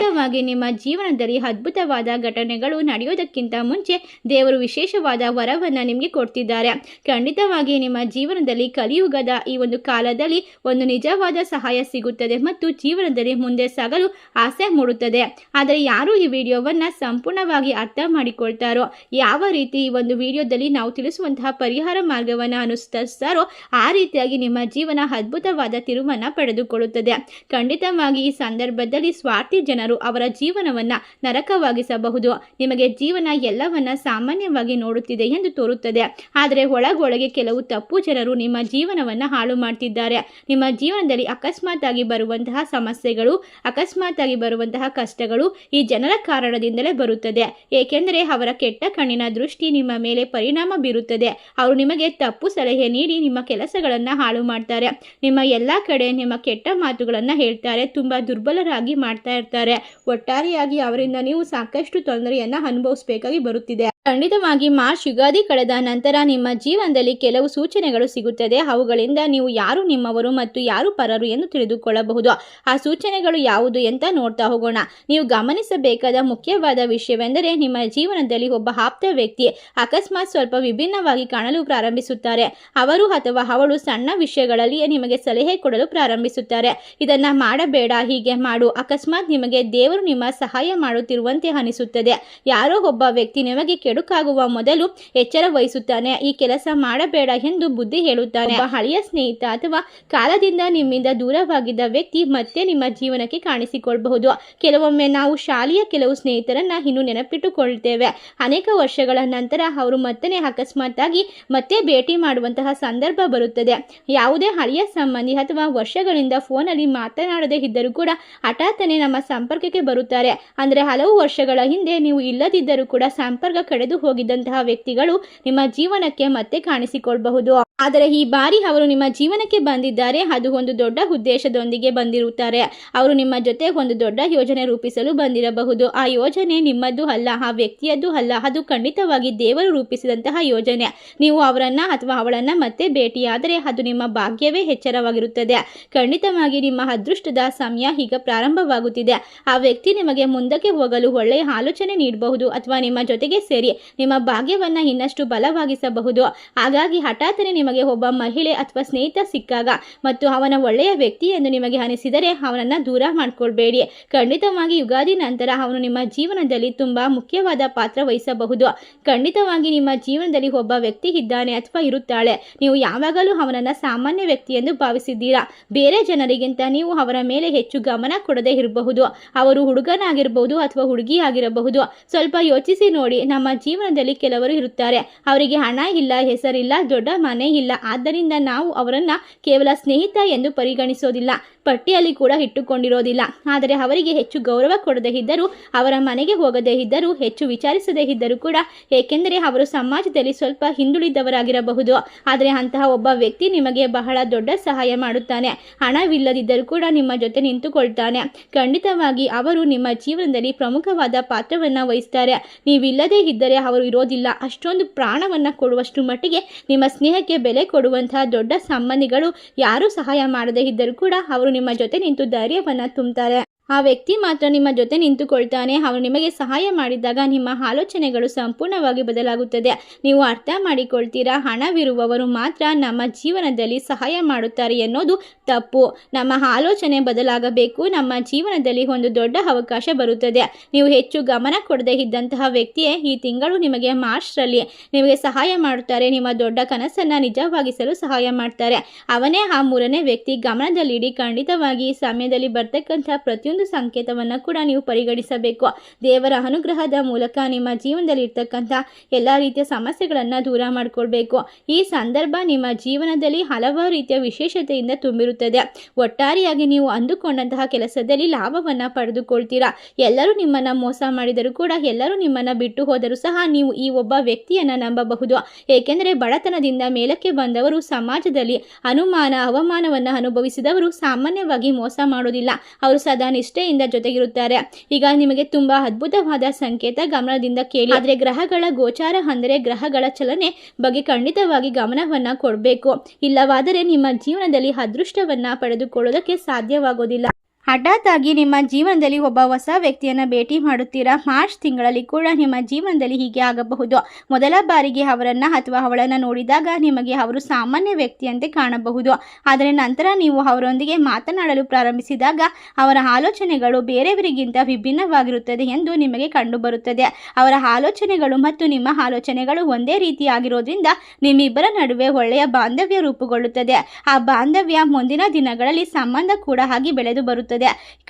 ನಿಮ್ಮ ಜೀವನದಲ್ಲಿ ಅದ್ಭುತವಾದ ಘಟನೆಗಳು ನಡೆಯೋದಕ್ಕಿಂತ ಮುಂಚೆ ದೇವರು ವಿಶೇಷವಾದ ವರವನ್ನು ನಿಮಗೆ ಕೊಡ್ತಿದ್ದಾರೆ. ಖಂಡಿತವಾಗಿ ನಿಮ್ಮ ಜೀವನದಲ್ಲಿ ಕಲಿಯುಗದ ಈ ಒಂದು ಕಾಲದಲ್ಲಿ ಒಂದು ನಿಜವಾದ ಸಹಾಯ ಸಿಗುತ್ತದೆ ಮತ್ತು ಜೀವನದಲ್ಲಿ ಮುಂದೆ ಸಾಗಲು ಆಸೆ ಮೂಡುತ್ತದೆ. ಆದರೆ ಯಾರು ಈ ವಿಡಿಯೋವನ್ನು ಸಂಪೂರ್ಣವಾಗಿ ಅರ್ಥ ಮಾಡಿಕೊಳ್ತಾರೋ, ಯಾವ ರೀತಿ ಈ ಒಂದು ವಿಡಿಯೋದಲ್ಲಿ ನಾವು ತಿಳಿಸುವಂತಹ ಪರಿಹಾರ ಮಾರ್ಗವನ್ನು ಅನುಸರಿಸ್ತಾರೋ ಆ ರೀತಿಯಾಗಿ ನಿಮ್ಮ ಜೀವನ ಅದ್ಭುತವಾದ ತಿರುವನ್ನು ಪಡೆದುಕೊಳ್ಳುತ್ತದೆ. ಖಂಡಿತವಾಗಿ ಈ ಸಂದರ್ಭದಲ್ಲಿ ಸ್ವಾರ್ಥಿ ಜನರು ಅವರ ಜೀವನವನ್ನು ನರಕವಾಗಿಸಬಹುದು. ನಿಮಗೆ ಜೀವನ ಎಲ್ಲವನ್ನ ಸಾಮಾನ್ಯವಾಗಿ ನೋಡುತ್ತಿದೆ ಎಂದು ತೋರುತ್ತದೆ. ಆದರೆ ಒಳಗೊಳಗೆ ಕೆಲವು ತಪ್ಪು ಜನರು ನಿಮ್ಮ ಜೀವನವನ್ನು ಹಾಳು ಮಾಡ್ತಿದ್ದಾರೆ. ನಿಮ್ಮ ಜೀವನದಲ್ಲಿ ಅಕಸ್ಮಾತ್ ಆಗಿ ಬರುವಂತಹ ಸಮಸ್ಯೆಗಳು, ಅಕಸ್ಮಾತ್ ಆಗಿ ಬರುವಂತಹ ಕಷ್ಟಗಳು ಈ ಜನರ ಕಾರಣದಿಂದಲೇ ಬರುತ್ತದೆ. ಏಕೆಂದರೆ ಅವರ ಕೆಟ್ಟ ಕಣ್ಣಿನ ದೃಷ್ಟಿ ನಿಮ್ಮ ಮೇಲೆ ಪರಿಣಾಮ ಬೀರುತ್ತದೆ. ಅವರು ನಿಮಗೆ ತಪ್ಪು ಸಲಹೆ ನೀಡಿ ನಿಮ್ಮ ಕೆಲಸಗಳನ್ನು ಹಾಳು ಮಾಡ್ತಾರೆ. ನಿಮ್ಮ ಎಲ್ಲ ಕಡೆ ನಿಮ್ಮ ಕೆಟ್ಟ ಮಾತುಗಳನ್ನು ಹೇಳ್ತಾರೆ. ತುಂಬಾ ದುರ್ಬಲರಾಗಿ ಮಾಡ್ತಾ ಇರ್ತಾರೆ. ಒಟ್ಟಾರೆಯಾಗಿ ಅವರಿಂದ ನೀವು ಸಾಕಷ್ಟು ತೊಂದರೆಯನ್ನು ಅನುಭವಿಸಬೇಕಾಗಿ ಬರುತ್ತಿದೆ. ಖಂಡಿತವಾಗಿ ಮಾರ್ಚ್ ಯುಗಾದಿ ಕಳೆದ ನಂತರ ನಿಮ್ಮ ಜೀವನದಲ್ಲಿ ಕೆಲವು ಸೂಚನೆಗಳು ಸಿಗುತ್ತದೆ. ಅವುಗಳಿಂದ ನೀವು ಯಾರು ನಿಮ್ಮವರು ಮತ್ತು ಯಾರು ಪರರು ಎಂದು ತಿಳಿದುಕೊಳ್ಳಬಹುದು. ಆ ಸೂಚನೆಗಳು ಯಾವುದು ಅಂತ ನೋಡ್ತಾ ಹೋಗೋಣ. ನೀವು ಗಮನಿಸಬೇಕಾದ ಮುಖ್ಯವಾದ ವಿಷಯವೆಂದರೆ, ನಿಮ್ಮ ಜೀವನದಲ್ಲಿ ಒಬ್ಬ ಆಪ್ತ ವ್ಯಕ್ತಿ ಅಕಸ್ಮಾತ್ ಸ್ವಲ್ಪ ವಿಭಿನ್ನವಾಗಿ ಕಾಣಲು ಪ್ರಾರಂಭಿಸುತ್ತಾರೆ. ಅವರು ಅಥವಾ ಅವಳು ಸಣ್ಣ ವಿಷಯಗಳಲ್ಲಿಯೇ ನಿಮಗೆ ಸಲಹೆ ಕೊಡಲು ಪ್ರಾರಂಭಿಸುತ್ತಾರೆ. ಇದನ್ನ ಮಾಡಬೇಡ, ಹೀಗೆ ಮಾಡು. ಅಕಸ್ಮಾತ್ ನಿಮಗೆ ದೇವರು ನಿಮ್ಮ ಸಹಾಯ ಮಾಡುತ್ತಿರುವಂತೆ ಅನಿಸುತ್ತದೆ. ಯಾರೋ ಒಬ್ಬ ವ್ಯಕ್ತಿ ನಿಮಗೆ ಕೆಡುಕಾಗುವ ಮೊದಲು ಎಚ್ಚರ ವಹಿಸುತ್ತಾನೆ. ಈ ಕೆಲಸ ಮಾಡಬೇಡ ಎಂದು ಬುದ್ಧಿ ಹೇಳುತ್ತಾನೆ. ಒಬ್ಬ ಹಳೆಯ ಸ್ನೇಹಿತ ಅಥವಾ ಕಾಲದಿಂದ ನಿಮ್ಮಿಂದ ದೂರವಾಗಿದ್ದ ವ್ಯಕ್ತಿ ಮತ್ತೆ ನಿಮ್ಮ ಜೀವನಕ್ಕೆ ಕಾಣಿಸಿಕೊಳ್ಳಬಹುದು. ಕೆಲವೊಮ್ಮೆ ನಾವು ಶಾಲೆಯ ಕೆಲವು ಸ್ನೇಹಿತರನ್ನ ಇನ್ನು ನೆನಪಿಟ್ಟುಕೊಳ್ತೇವೆ. ಅನೇಕ ವರ್ಷಗಳ ನಂತರ ಅವರು ಮತ್ತೆ ಅಕಸ್ಮಾತ್ ಆಗಿ ಮತ್ತೆ ಭೇಟಿ ಮಾಡುವಂತಹ ಸಂದರ್ಭ ಬರುತ್ತದೆ. ಯಾವುದೇ ಹಳೆಯ ಸಂಬಂಧಿ ಅಥವಾ ವರ್ಷಗಳಿಂದ ಫೋನಲ್ಲಿ ಮಾತನಾಡದೇ ಇದ್ದರೂ ಕೂಡ ಹಠಾತ್ತನೆ ನಮ್ಮ ಸಂಪರ್ಕಕ್ಕೆ ಬರುತ್ತಾರೆ. ಅಂದರೆ ಹಲವು ವರ್ಷಗಳ ಹಿಂದೆ ನೀವು ಇಲ್ಲದಿದ್ದರೂ ಕೂಡ ಸಂಪರ್ಕ ಕಡಿದು ಕಳೆದು ಹೋಗಿದ್ದಂತಹ ವ್ಯಕ್ತಿಗಳು ನಿಮ್ಮ ಜೀವನಕ್ಕೆ ಮತ್ತೆ ಕಾಣಿಸಿಕೊಳ್ಳಬಹುದು. ಆದರೆ ಈ ಬಾರಿ ಅವರು ನಿಮ್ಮ ಜೀವನಕ್ಕೆ ಬಂದಿದ್ದಾರೆ, ಅದು ಒಂದು ದೊಡ್ಡ ಉದ್ದೇಶದೊಂದಿಗೆ ಬಂದಿರುತ್ತಾರೆ. ಅವರು ನಿಮ್ಮ ಜೊತೆ ಒಂದು ದೊಡ್ಡ ಯೋಜನೆ ರೂಪಿಸಲು ಬಂದಿರಬಹುದು. ಆ ಯೋಜನೆ ನಿಮ್ಮದ್ದು ಅಲ್ಲ, ಆ ವ್ಯಕ್ತಿಯದ್ದು ಅಲ್ಲ, ಅದು ಖಂಡಿತವಾಗಿ ದೇವರು ರೂಪಿಸಿದಂತಹ ಯೋಜನೆ. ನೀವು ಅವರನ್ನ ಅಥವಾ ಅವಳನ್ನ ಮತ್ತೆ ಭೇಟಿಯಾದರೆ ಅದು ನಿಮ್ಮ ಭಾಗ್ಯವೇ ಎಚ್ಚರವಾಗಿರುತ್ತದೆ. ಖಂಡಿತವಾಗಿ ನಿಮ್ಮ ಅದೃಷ್ಟದ ಸಮಯ ಈಗ ಪ್ರಾರಂಭವಾಗುತ್ತಿದೆ. ಆ ವ್ಯಕ್ತಿ ನಿಮಗೆ ಮುಂದಕ್ಕೆ ಹೋಗಲು ಒಳ್ಳೆಯ ಆಲೋಚನೆ ನೀಡಬಹುದು ಅಥವಾ ನಿಮ್ಮ ಜೊತೆಗೆ ಸೇರಿ ನಿಮ್ಮ ಭಾಗ್ಯವನ್ನ ಇನ್ನಷ್ಟು ಬಲವಾಗಿಸಬಹುದು. ಹಾಗಾಗಿ ಹಠಾತ್ತನೆ ನಿಮಗೆ ಒಬ್ಬ ಮಹಿಳೆ ಅಥವಾ ಸ್ನೇಹಿತ ಸಿಕ್ಕಾಗ ಮತ್ತು ಅವನ ಒಳ್ಳೆಯ ವ್ಯಕ್ತಿ ಎಂದು ನಿಮಗೆ ಅನಿಸಿದರೆ ಅವನನ್ನ ದೂರ ಮಾಡ್ಕೊಳ್ಬೇಡಿ. ಖಂಡಿತವಾಗಿ ಯುಗಾದಿ ನಂತರ ಅವನು ನಿಮ್ಮ ಜೀವನದಲ್ಲಿ ತುಂಬಾ ಮುಖ್ಯವಾದ ಪಾತ್ರ ವಹಿಸಬಹುದು. ಖಂಡಿತವಾಗಿ ನಿಮ್ಮ ಜೀವನದಲ್ಲಿ ಒಬ್ಬ ವ್ಯಕ್ತಿ ಇದ್ದಾನೆ ಅಥವಾ ಇರುತ್ತಾಳೆ. ನೀವು ಯಾವಾಗಲೂ ಅವನನ್ನ ಸಾಮಾನ್ಯ ವ್ಯಕ್ತಿ ಎಂದು ಭಾವಿಸಿದ್ದೀರಾ. ಬೇರೆ ಜನರಿಗಿಂತ ನೀವು ಅವರ ಮೇಲೆ ಹೆಚ್ಚು ಗಮನ ಕೊಡದೇ ಇರಬಹುದು. ಅವರು ಹುಡುಗನಾಗಿರಬಹುದು ಅಥವಾ ಹುಡುಗಿ ಆಗಿರಬಹುದು. ಸ್ವಲ್ಪ ಯೋಚಿಸಿ ನೋಡಿ. ನಮ್ಮ ಜೀವನದಲ್ಲಿ ಕೆಲವರು ಇರುತ್ತಾರೆ, ಅವರಿಗೆ ಹಣ ಇಲ್ಲ, ಹೆಸರಿಲ್ಲ, ದೊಡ್ಡ ಮನೆ ಇಲ್ಲ. ಆದ್ದರಿಂದ ನಾವು ಅವರನ್ನ ಕೇವಲ ಸ್ನೇಹಿತ ಎಂದು ಪರಿಗಣಿಸೋದಿಲ್ಲ, ಪಟ್ಟಿಯಲ್ಲಿ ಕೂಡ ಇಟ್ಟುಕೊಂಡಿರೋದಿಲ್ಲ. ಆದರೆ ಅವರಿಗೆ ಹೆಚ್ಚು ಗೌರವ ಕೊಡದೇ ಇದ್ದರೂ, ಅವರ ಮನೆಗೆ ಹೋಗದೇ ಇದ್ದರೂ, ಹೆಚ್ಚು ವಿಚಾರಿಸದೇ ಇದ್ದರೂ ಕೂಡ, ಏಕೆಂದರೆ ಅವರು ಸಮಾಜದಲ್ಲಿ ಸ್ವಲ್ಪ ಹಿಂದುಳಿದವರಾಗಿರಬಹುದು. ಆದರೆ ಅಂತಹ ಒಬ್ಬ ವ್ಯಕ್ತಿ ನಿಮಗೆ ಬಹಳ ದೊಡ್ಡ ಸಹಾಯ ಮಾಡುತ್ತಾನೆ. ಹಣವಿಲ್ಲದಿದ್ದರೂ ಕೂಡ ನಿಮ್ಮ ಜೊತೆ ನಿಂತುಕೊಳ್ತಾನೆ. ಖಂಡಿತವಾಗಿ ಅವರು ನಿಮ್ಮ ಜೀವನದಲ್ಲಿ ಪ್ರಮುಖವಾದ ಪಾತ್ರವನ್ನು ವಹಿಸ್ತಾರೆ. ನೀವಿಲ್ಲದೇ ಇದ್ದರೆ ಅವರು ಇರೋದಿಲ್ಲ. ಅಷ್ಟೊಂದು ಪ್ರಾಣವನ್ನು ಕೊಡುವಷ್ಟು ಮಟ್ಟಿಗೆ ನಿಮ್ಮ ಸ್ನೇಹಕ್ಕೆ ಬೆಲೆ ಕೊಡುವಂತಹ ದೊಡ್ಡ ಸಂಬಂಧಿಗಳು ಯಾರೂ ಸಹಾಯ ಮಾಡದೇ ಇದ್ದರೂ ಕೂಡ ಅವರು ನಿಮ್ಮ ಜೊತೆ ನಿಂತು ಧೈರ್ಯವನ್ನು ತುಂಬುತ್ತಾರೆ. ಆ ವ್ಯಕ್ತಿ ಮಾತ್ರ ನಿಮ್ಮ ಜೊತೆ ನಿಂತುಕೊಳ್ತಾನೆ. ಅವರು ನಿಮಗೆ ಸಹಾಯ ಮಾಡಿದಾಗ ನಿಮ್ಮ ಆಲೋಚನೆಗಳು ಸಂಪೂರ್ಣವಾಗಿ ಬದಲಾಗುತ್ತದೆ. ನೀವು ಅರ್ಥ ಮಾಡಿಕೊಳ್ತೀರಾ, ಹಣವಿರುವವರು ಮಾತ್ರ ನಮ್ಮ ಜೀವನದಲ್ಲಿ ಸಹಾಯ ಮಾಡುತ್ತಾರೆ ಎನ್ನುವುದು ತಪ್ಪು. ನಮ್ಮ ಆಲೋಚನೆ ಬದಲಾಗಬೇಕು. ನಮ್ಮ ಜೀವನದಲ್ಲಿ ಒಂದು ದೊಡ್ಡ ಅವಕಾಶ ಬರುತ್ತದೆ. ನೀವು ಹೆಚ್ಚು ಗಮನ ಕೊಡದೇ ಇದ್ದಂತಹ ವ್ಯಕ್ತಿಯೇ ಈ ತಿಂಗಳು ನಿಮಗೆ ಮಾರ್ಚ್ರಲ್ಲಿ ನಿಮಗೆ ಸಹಾಯ ಮಾಡುತ್ತಾರೆ. ನಿಮ್ಮ ದೊಡ್ಡ ಕನಸನ್ನು ನಿಜವಾಗಿಸಲು ಸಹಾಯ ಮಾಡ್ತಾರೆ. ಅವನೇ ಆ ಮೂರನೇ ವ್ಯಕ್ತಿ. ಗಮನದಲ್ಲಿಡಿ. ಖಂಡಿತವಾಗಿ ಈ ಸಮಯದಲ್ಲಿ ಬರ್ತಕ್ಕಂಥ ಪ್ರತಿಯೊಂದು ಸಂಕೇತವನ್ನು ಕೂಡ ನೀವು ಪರಿಗಣಿಸಬೇಕು. ದೇವರ ಅನುಗ್ರಹದ ಮೂಲಕ ನಿಮ್ಮ ಜೀವನದಲ್ಲಿ ಇರ್ತಕ್ಕಂಥ ಎಲ್ಲ ರೀತಿಯ ಸಮಸ್ಯೆಗಳನ್ನು ದೂರ ಮಾಡಿಕೊಳ್ಬೇಕು. ಈ ಸಂದರ್ಭ ನಿಮ್ಮ ಜೀವನದಲ್ಲಿ ಹಲವಾರು ರೀತಿಯ ವಿಶೇಷತೆಯಿಂದ ತುಂಬಿರುತ್ತದೆ. ಒಟ್ಟಾರೆಯಾಗಿ ನೀವು ಅಂದುಕೊಂಡಂತಹ ಕೆಲಸದಲ್ಲಿ ಲಾಭವನ್ನು ಪಡೆದುಕೊಳ್ತೀರಾ. ಎಲ್ಲರೂ ನಿಮ್ಮನ್ನು ಮೋಸ ಮಾಡಿದರೂ ಕೂಡ, ಎಲ್ಲರೂ ನಿಮ್ಮನ್ನು ಬಿಟ್ಟು ಹೋದರೂ ಸಹ ನೀವು ಈ ಒಬ್ಬ ವ್ಯಕ್ತಿಯನ್ನು ನಂಬಬಹುದು. ಏಕೆಂದರೆ ಬಡತನದಿಂದ ಮೇಲಕ್ಕೆ ಬಂದವರು, ಸಮಾಜದಲ್ಲಿ ಅನುಮಾನ ಅವಮಾನವನ್ನು ಅನುಭವಿಸಿದವರು ಸಾಮಾನ್ಯವಾಗಿ ಮೋಸ ಮಾಡೋದಿಲ್ಲ. ಅವರು ಸದಾ ನಿಷ್ಠೆಯಿಂದ ಜೊತೆಗಿರುತ್ತಾರೆ. ಈಗ ನಿಮಗೆ ತುಂಬಾ ಅದ್ಭುತವಾದ ಸಂಕೇತ, ಗಮನದಿಂದ ಕೇಳಿ. ಆದರೆ ಗ್ರಹಗಳ ಗೋಚಾರ ಅಂದರೆ ಗ್ರಹಗಳ ಚಲನೆ ಬಗ್ಗೆ ಖಂಡಿತವಾಗಿ ಗಮನವನ್ನ ಕೊಡಬೇಕು. ಇಲ್ಲವಾದರೆ ನಿಮ್ಮ ಜೀವನದಲ್ಲಿ ಅದೃಷ್ಟವನ್ನ ಪಡೆದುಕೊಳ್ಳೋದಕ್ಕೆ ಸಾಧ್ಯವಾಗೋದಿಲ್ಲ. ಹಠಾತ್ ಆಗಿ ನಿಮ್ಮ ಜೀವನದಲ್ಲಿ ಒಬ್ಬ ಹೊಸ ವ್ಯಕ್ತಿಯನ್ನು ಭೇಟಿ ಮಾಡುತ್ತೀರಾ. ಮಾರ್ಚ್ ತಿಂಗಳಲ್ಲಿ ಕೂಡ ನಿಮ್ಮ ಜೀವನದಲ್ಲಿ ಹೀಗೆ ಆಗಬಹುದು. ಮೊದಲ ಬಾರಿಗೆ ಅವರನ್ನು ಅಥವಾ ಅವಳನ್ನು ನೋಡಿದಾಗ ನಿಮಗೆ ಅವರು ಸಾಮಾನ್ಯ ವ್ಯಕ್ತಿಯಂತೆ ಕಾಣಬಹುದು. ಆದರೆ ನಂತರ ನೀವು ಅವರೊಂದಿಗೆ ಮಾತನಾಡಲು ಪ್ರಾರಂಭಿಸಿದಾಗ ಅವರ ಆಲೋಚನೆಗಳು ಬೇರೆಯವರಿಗಿಂತ ವಿಭಿನ್ನವಾಗಿರುತ್ತದೆ ಎಂದು ನಿಮಗೆ ಕಂಡುಬರುತ್ತದೆ. ಅವರ ಆಲೋಚನೆಗಳು ಮತ್ತು ನಿಮ್ಮ ಆಲೋಚನೆಗಳು ಒಂದೇ ರೀತಿಯಾಗಿರೋದ್ರಿಂದ ನಿಮ್ಮಿಬ್ಬರ ನಡುವೆ ಒಳ್ಳೆಯ ಬಾಂಧವ್ಯ ರೂಪುಗೊಳ್ಳುತ್ತದೆ. ಆ ಬಾಂಧವ್ಯ ಮುಂದಿನ ದಿನಗಳಲ್ಲಿ ಸಂಬಂಧ ಕೂಡ ಆಗಿ ಬೆಳೆದು ಬರುತ್ತದೆ.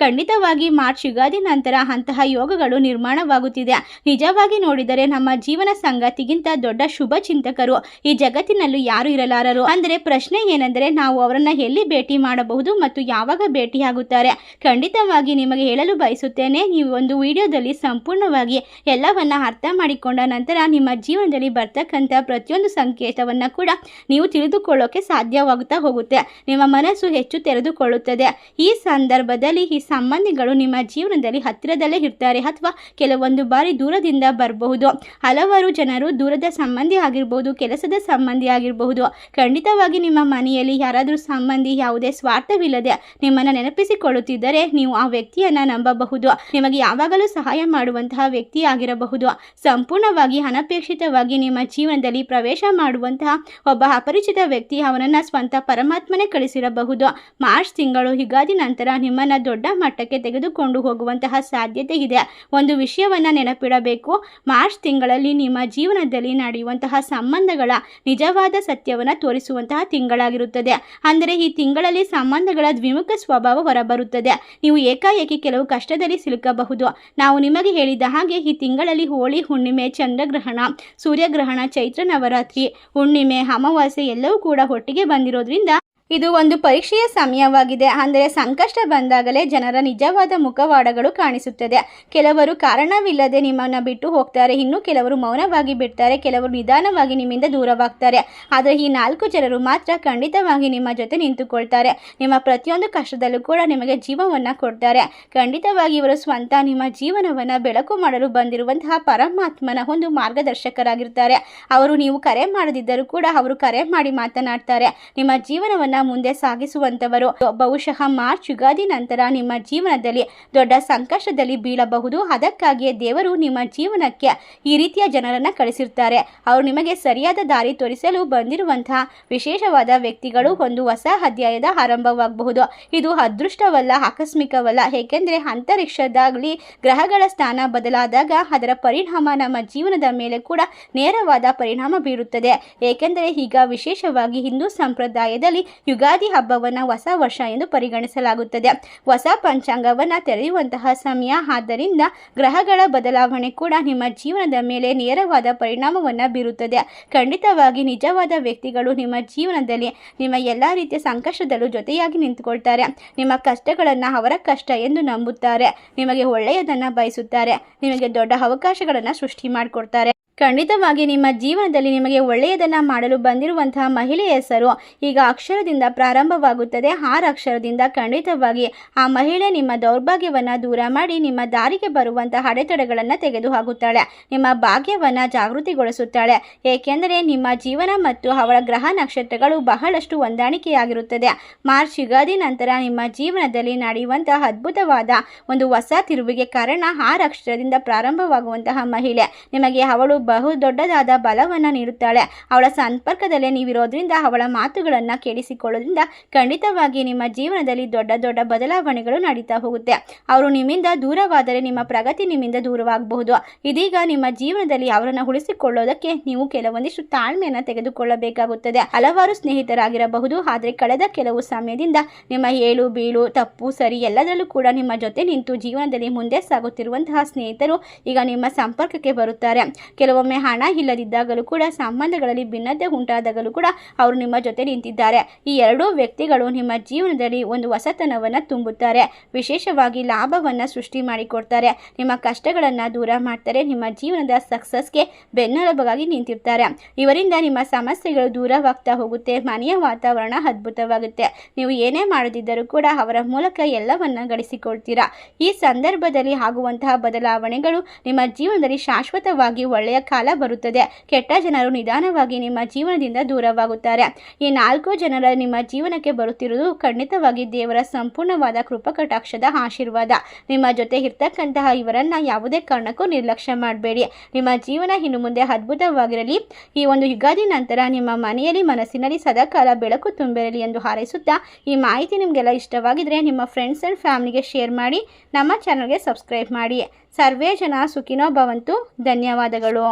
ಖಂಡಿತವಾಗಿ ಮಾರ್ಚ್ ಯುಗಾದಿ ನಂತರ ಅಂತಹ ಯೋಗಗಳು ನಿರ್ಮಾಣವಾಗುತ್ತಿದೆ. ನಿಜವಾಗಿ ನೋಡಿದರೆ ನಮ್ಮ ಜೀವನ ಸಂಗಾತಿಗಿಂತ ದೊಡ್ಡ ಶುಭ ಚಿಂತಕರು ಈ ಜಗತ್ತಿನಲ್ಲೂ ಯಾರು ಇರಲಾರರು. ಅಂದರೆ ಪ್ರಶ್ನೆ ಏನೆಂದರೆ ನಾವು ಅವರನ್ನ ಎಲ್ಲಿ ಭೇಟಿ ಮಾಡಬಹುದು ಮತ್ತು ಯಾವಾಗ ಭೇಟಿಯಾಗುತ್ತಾರೆ. ಖಂಡಿತವಾಗಿ ನಿಮಗೆ ಹೇಳಲು ಬಯಸುತ್ತೇನೆ, ನೀವು ಒಂದು ವಿಡಿಯೋದಲ್ಲಿ ಸಂಪೂರ್ಣವಾಗಿ ಎಲ್ಲವನ್ನ ಅರ್ಥ ಮಾಡಿಕೊಂಡ ನಂತರ ನಿಮ್ಮ ಜೀವನದಲ್ಲಿ ಬರ್ತಕ್ಕಂಥ ಪ್ರತಿಯೊಂದು ಸಂಕೇತವನ್ನ ಕೂಡ ನೀವು ತಿಳಿದುಕೊಳ್ಳೋಕೆ ಸಾಧ್ಯವಾಗುತ್ತಾ ಹೋಗುತ್ತೆ. ನಿಮ್ಮ ಮನಸ್ಸು ಹೆಚ್ಚು ತೆರೆದುಕೊಳ್ಳುತ್ತದೆ. ಈ ಸಂದರ್ಭದಲ್ಲಿ ಈ ಸಂಬಂಧಿಗಳು ನಿಮ್ಮ ಜೀವನದಲ್ಲಿ ಹತ್ತಿರದಲ್ಲೇ ಇರ್ತಾರೆ ಅಥವಾ ಕೆಲವೊಂದು ಬಾರಿ ದೂರದಿಂದ ಬರಬಹುದು. ಹಲವಾರು ಜನರು ದೂರದ ಸಂಬಂಧಿ ಆಗಿರಬಹುದು, ಕೆಲಸದ ಸಂಬಂಧಿ ಆಗಿರಬಹುದು. ಖಂಡಿತವಾಗಿ ನಿಮ್ಮ ಮನೆಯಲ್ಲಿ ಯಾರಾದರೂ ಸಂಬಂಧಿ ಯಾವುದೇ ಸ್ವಾರ್ಥವಿಲ್ಲದೆ ನಿಮ್ಮನ್ನು ನೆನಪಿಸಿಕೊಳ್ಳುತ್ತಿದ್ದರೆ ನೀವು ಆ ವ್ಯಕ್ತಿಯನ್ನು ನಂಬಬಹುದು. ನಿಮಗೆ ಯಾವಾಗಲೂ ಸಹಾಯ ಮಾಡುವಂತಹ ವ್ಯಕ್ತಿ ಆಗಿರಬಹುದು. ಸಂಪೂರ್ಣವಾಗಿ ಅನಪೇಕ್ಷಿತವಾಗಿ ನಿಮ್ಮ ಜೀವನದಲ್ಲಿ ಪ್ರವೇಶ ಮಾಡುವಂತಹ ಒಬ್ಬ ಅಪರಿಚಿತ ವ್ಯಕ್ತಿ ಅವನನ್ನು ಸ್ವಂತ ಪರಮಾತ್ಮನೇ ಕಳಿಸಿರಬಹುದು. ಮಾರ್ಚ್ ತಿಂಗಳು ಯುಗಾದಿ ನಂತರ ನಿಮ್ಮನ್ನು ದೊಡ್ಡ ಮಟ್ಟಕ್ಕೆ ತೆಗೆದುಕೊಂಡು ಹೋಗುವಂತಹ ಸಾಧ್ಯತೆ ಇದೆ. ಒಂದು ವಿಷಯವನ್ನು ನೆನಪಿಡಬೇಕು, ಮಾರ್ಚ್ ತಿಂಗಳಲ್ಲಿ ನಿಮ್ಮ ಜೀವನದಲ್ಲಿ ನಡೆಯುವಂತಹ ಸಂಬಂಧಗಳ ನಿಜವಾದ ಸತ್ಯವನ್ನು ತೋರಿಸುವಂತಹ ತಿಂಗಳಾಗಿರುತ್ತದೆ. ಅಂದರೆ ಈ ತಿಂಗಳಲ್ಲಿ ಸಂಬಂಧಗಳ ದ್ವಿಮುಖ ಸ್ವಭಾವ ಹೊರಬರುತ್ತದೆ. ನೀವು ಏಕಾಏಕಿ ಕೆಲವು ಕಷ್ಟದಲ್ಲಿ ಸಿಲುಕಬಹುದು. ನಾವು ನಿಮಗೆ ಹೇಳಿದ ಹಾಗೆ ಈ ತಿಂಗಳಲ್ಲಿ ಹೋಳಿ ಹುಣ್ಣಿಮೆ, ಚಂದ್ರಗ್ರಹಣ, ಸೂರ್ಯಗ್ರಹಣ, ಚೈತ್ರ ನವರಾತ್ರಿ, ಹುಣ್ಣಿಮೆ, ಅಮಾವಾಸ್ಯೆ ಎಲ್ಲವೂ ಕೂಡ ಒಟ್ಟಿಗೆ ಬಂದಿರೋದ್ರಿಂದ ಇದು ಒಂದು ಪರೀಕ್ಷೆಯ ಸಮಯವಾಗಿದೆ. ಅಂದರೆ ಸಂಕಷ್ಟ ಬಂದಾಗಲೇ ಜನರ ನಿಜವಾದ ಮುಖವಾಡಗಳು ಕಾಣಿಸುತ್ತದೆ. ಕೆಲವರು ಕಾರಣವಿಲ್ಲದೆ ನಿಮ್ಮನ್ನು ಬಿಟ್ಟು ಹೋಗ್ತಾರೆ, ಇನ್ನು ಕೆಲವರು ಮೌನವಾಗಿ ಬಿಡ್ತಾರೆ, ಕೆಲವರು ನಿಧಾನವಾಗಿ ನಿಮ್ಮಿಂದ ದೂರವಾಗ್ತಾರೆ. ಆದರೆ ಈ 4 ಜನರು ಮಾತ್ರ ಖಂಡಿತವಾಗಿ ನಿಮ್ಮ ಜೊತೆ ನಿಂತುಕೊಳ್ತಾರೆ. ನಿಮ್ಮ ಪ್ರತಿಯೊಂದು ಕಷ್ಟದಲ್ಲೂ ಕೂಡ ನಿಮಗೆ ಜೀವವನ್ನು ಕೊಡ್ತಾರೆ. ಖಂಡಿತವಾಗಿ ಇವರು ಸ್ವಂತ ನಿಮ್ಮ ಜೀವನವನ್ನು ಬೆಳಕು ಮಾಡಲು ಬಂದಿರುವಂತಹ ಪರಮಾತ್ಮನ ಒಂದು ಮಾರ್ಗದರ್ಶಕರಾಗಿರ್ತಾರೆ. ಅವರು ನೀವು ಕರೆ ಮಾಡದಿದ್ದರೂ ಕೂಡ ಅವರು ಕರೆ ಮಾಡಿ ಮಾತನಾಡ್ತಾರೆ. ನಿಮ್ಮ ಜೀವನವನ್ನು ಮುಂದೆ ಸಾಗಿಸುವಂತವರು. ಬಹುಶಃ ಮಾರ್ಚ್ ಯುಗಾದಿ ನಂತರ ನಿಮ್ಮ ಜೀವನದಲ್ಲಿ ದೊಡ್ಡ ಸಂಕಷ್ಟದಲ್ಲಿ ಬೀಳಬಹುದು. ಅದಕ್ಕಾಗಿಯೇ ದೇವರು ನಿಮ್ಮ ಜೀವನಕ್ಕೆ ಈ ರೀತಿಯ ಜನರನ್ನು ಕಳಿಸಿರ್ತಾರೆ. ಅವರು ನಿಮಗೆ ಸರಿಯಾದ ದಾರಿ ತೋರಿಸಲು ಬಂದಿರುವಂತಹ ವಿಶೇಷವಾದ ವ್ಯಕ್ತಿಗಳು. ಒಂದು ಹೊಸ ಅಧ್ಯಾಯದ ಆರಂಭವಾಗಬಹುದು. ಇದು ಅದೃಷ್ಟವಲ್ಲ, ಆಕಸ್ಮಿಕವಲ್ಲ. ಏಕೆಂದರೆ ಅಂತರಿಕ್ಷದಾಗಲಿ ಗ್ರಹಗಳ ಸ್ಥಾನ ಬದಲಾದಾಗ ಅದರ ಪರಿಣಾಮ ನಮ್ಮ ಜೀವನದ ಮೇಲೆ ಕೂಡ ನೇರವಾದ ಪರಿಣಾಮ ಬೀರುತ್ತದೆ. ಏಕೆಂದರೆ ಈಗ ವಿಶೇಷವಾಗಿ ಹಿಂದೂ ಸಂಪ್ರದಾಯದಲ್ಲಿ ಯುಗಾದಿ ಹಬ್ಬವನ್ನು ಹೊಸ ವರ್ಷ ಎಂದು ಪರಿಗಣಿಸಲಾಗುತ್ತದೆ. ಹೊಸ ಪಂಚಾಂಗವನ್ನು ತೆರೆಯುವಂತಹ ಸಮಯ. ಆದ್ದರಿಂದ ಗ್ರಹಗಳ ಬದಲಾವಣೆ ಕೂಡ ನಿಮ್ಮ ಜೀವನದ ಮೇಲೆ ನೇರವಾದ ಪರಿಣಾಮವನ್ನು ಬೀರುತ್ತದೆ. ಖಂಡಿತವಾಗಿ ನಿಜವಾದ ವ್ಯಕ್ತಿಗಳು ನಿಮ್ಮ ಜೀವನದಲ್ಲಿ ನಿಮ್ಮ ಎಲ್ಲ ರೀತಿಯ ಸಂಕಷ್ಟದಲ್ಲೂ ಜೊತೆಯಾಗಿ ನಿಂತುಕೊಳ್ತಾರೆ. ನಿಮ್ಮ ಕಷ್ಟಗಳನ್ನು ಅವರ ಕಷ್ಟ ಎಂದು ನಂಬುತ್ತಾರೆ. ನಿಮಗೆ ಒಳ್ಳೆಯದನ್ನು ಬಯಸುತ್ತಾರೆ. ನಿಮಗೆ ದೊಡ್ಡ ಅವಕಾಶಗಳನ್ನು ಸೃಷ್ಟಿ ಮಾಡಿಕೊಡ್ತಾರೆ. ಖಂಡಿತವಾಗಿ ನಿಮ್ಮ ಜೀವನದಲ್ಲಿ ನಿಮಗೆ ಒಳ್ಳೆಯದನ್ನು ಮಾಡಲು ಬಂದಿರುವಂತಹ ಮಹಿಳೆಯ ಹೆಸರು ಈಗ ಅಕ್ಷರದಿಂದ ಪ್ರಾರಂಭವಾಗುತ್ತದೆ. 6 ಅಕ್ಷರದಿಂದ. ಖಂಡಿತವಾಗಿ ಆ ಮಹಿಳೆ ನಿಮ್ಮ ದೌರ್ಭಾಗ್ಯವನ್ನು ದೂರ ಮಾಡಿ ನಿಮ್ಮ ದಾರಿಗೆ ಬರುವಂತಹ ಅಡೆತಡೆಗಳನ್ನು ತೆಗೆದುಹಾಕುತ್ತಾಳೆ. ನಿಮ್ಮ ಭಾಗ್ಯವನ್ನು ಜಾಗೃತಿಗೊಳಿಸುತ್ತಾಳೆ. ಏಕೆಂದರೆ ನಿಮ್ಮ ಜೀವನ ಮತ್ತು ಅವಳ ಗ್ರಹ ನಕ್ಷತ್ರಗಳು ಬಹಳಷ್ಟು ಹೊಂದಾಣಿಕೆಯಾಗಿರುತ್ತದೆ. ಮಾರ್ಚ್ ಯುಗಾದಿ ನಂತರ ನಿಮ್ಮ ಜೀವನದಲ್ಲಿ ನಡೆಯುವಂತಹ ಅದ್ಭುತವಾದ ಒಂದು ಹೊಸ ತಿರುವಿಗೆ ಕಾರಣ 6 ಅಕ್ಷರದಿಂದ ಪ್ರಾರಂಭವಾಗುವಂತಹ ಮಹಿಳೆ. ನಿಮಗೆ ಅವಳು ಬಹು ದೊಡ್ಡದಾದ ಬಲವನ್ನು ನೀಡುತ್ತಾಳೆ. ಅವಳ ಸಂಪರ್ಕದಲ್ಲೇ ನೀವಿರೋದ್ರಿಂದ, ಅವಳ ಮಾತುಗಳನ್ನು ಕೇಳಿಸಿಕೊಳ್ಳೋದ್ರಿಂದ ಖಂಡಿತವಾಗಿ ನಿಮ್ಮ ಜೀವನದಲ್ಲಿ ದೊಡ್ಡ ದೊಡ್ಡ ಬದಲಾವಣೆಗಳು ನಡೀತಾ ಹೋಗುತ್ತೆ. ಅವರು ನಿಮ್ಮಿಂದ ದೂರವಾದರೆ ನಿಮ್ಮ ಪ್ರಗತಿ ನಿಮ್ಮಿಂದ ದೂರವಾಗಬಹುದು. ಇದೀಗ ನಿಮ್ಮ ಜೀವನದಲ್ಲಿ ಅವರನ್ನು ಉಳಿಸಿಕೊಳ್ಳೋದಕ್ಕೆ ನೀವು ಕೆಲವೊಂದಿಷ್ಟು ತಾಳ್ಮೆಯನ್ನು ತೆಗೆದುಕೊಳ್ಳಬೇಕಾಗುತ್ತದೆ. ಹಲವಾರು ಸ್ನೇಹಿತರಾಗಿರಬಹುದು. ಆದರೆ ಕಳೆದ ಕೆಲವು ಸಮಯದಿಂದ ನಿಮ್ಮ ಏಳು ಬೀಳು, ತಪ್ಪು ಸರಿ ಎಲ್ಲದರಲ್ಲೂ ಕೂಡ ನಿಮ್ಮ ಜೊತೆ ನಿಂತು ಜೀವನದಲ್ಲಿ ಮುಂದೆ ಸಾಗುತ್ತಿರುವಂತಹ ಸ್ನೇಹಿತರು ಈಗ ನಿಮ್ಮ ಸಂಪರ್ಕಕ್ಕೆ ಬರುತ್ತಾರೆ. ಕೆಲವೊಮ್ಮೆ ಹಣ ಇಲ್ಲದಿದ್ದಾಗಲೂ ಕೂಡ, ಸಂಬಂಧಗಳಲ್ಲಿ ಭಿನ್ನತೆ ಉಂಟಾದಾಗಲೂ ಕೂಡ ಅವರು ನಿಮ್ಮ ಜೊತೆ ನಿಂತಿದ್ದಾರೆ. ಈ 2 ವ್ಯಕ್ತಿಗಳು ನಿಮ್ಮ ಜೀವನದಲ್ಲಿ ಒಂದು ಹೊಸತನವನ್ನು ತುಂಬುತ್ತಾರೆ. ವಿಶೇಷವಾಗಿ ಲಾಭವನ್ನು ಸೃಷ್ಟಿ ಮಾಡಿಕೊಡ್ತಾರೆ. ನಿಮ್ಮ ಕಷ್ಟಗಳನ್ನು ದೂರ ಮಾಡ್ತಾರೆ. ನಿಮ್ಮ ಜೀವನದ ಸಕ್ಸಸ್ಗೆ ಬೆನ್ನೆಲುಬಾಗಿ ನಿಂತಿರ್ತಾರೆ. ಇವರಿಂದ ನಿಮ್ಮ ಸಮಸ್ಯೆಗಳು ದೂರವಾಗ್ತಾ ಹೋಗುತ್ತೆ. ಮನೆಯ ವಾತಾವರಣ ಅದ್ಭುತವಾಗುತ್ತೆ. ನೀವು ಏನೇ ಮಾಡದಿದ್ದರೂ ಕೂಡ ಅವರ ಮೂಲಕ ಎಲ್ಲವನ್ನ ಗಳಿಸಿಕೊಳ್ತೀರಾ. ಈ ಸಂದರ್ಭದಲ್ಲಿ ಆಗುವಂತಹ ಬದಲಾವಣೆಗಳು ನಿಮ್ಮ ಜೀವನದಲ್ಲಿ ಶಾಶ್ವತವಾಗಿ ಒಳ್ಳೆಯ ಕಾಲ ಬರುತ್ತದೆ. ಕೆಟ್ಟ ಜನರು ನಿಧಾನವಾಗಿ ನಿಮ್ಮ ಜೀವನದಿಂದ ದೂರವಾಗುತ್ತಾರೆ. ಈ 4 ಜನರ ನಿಮ್ಮ ಜೀವನಕ್ಕೆ ಬರುತ್ತಿರುವುದು ಖಂಡಿತವಾಗಿ ದೇವರ ಸಂಪೂರ್ಣವಾದ ಕೃಪಕಟಾಕ್ಷದ ಆಶೀರ್ವಾದ. ನಿಮ್ಮ ಜೊತೆ ಇರ್ತಕ್ಕಂತಹ ಇವರನ್ನ ಯಾವುದೇ ಕಾರಣಕ್ಕೂ ನಿರ್ಲಕ್ಷ್ಯ ಮಾಡಬೇಡಿ. ನಿಮ್ಮ ಜೀವನ ಇನ್ನು ಮುಂದೆ ಅದ್ಭುತವಾಗಿರಲಿ. ಈ ಒಂದು ಯುಗಾದಿ ನಂತರ ನಿಮ್ಮ ಮನೆಯಲ್ಲಿ ಮನಸ್ಸಿನಲ್ಲಿ ಸದಾಕಾಲ ಬೆಳಕು ತುಂಬಿರಲಿ ಎಂದು ಹಾರೈಸುತ್ತಾ, ಈ ಮಾಹಿತಿ ನಿಮಗೆಲ್ಲ ಇಷ್ಟವಾಗಿದ್ರೆ ನಿಮ್ಮ ಫ್ರೆಂಡ್ಸ್ ಆ್ಯಂಡ್ ಫ್ಯಾಮಿಲಿಗೆ ಶೇರ್ ಮಾಡಿ. ನಮ್ಮ ಚಾನಲ್ಗೆ ಸಬ್ಸ್ಕ್ರೈಬ್ ಮಾಡಿ. ಸರ್ವೇ ಜನ ಸುಖಿನೋ ಭವಂತು. ಧನ್ಯವಾದಗಳು.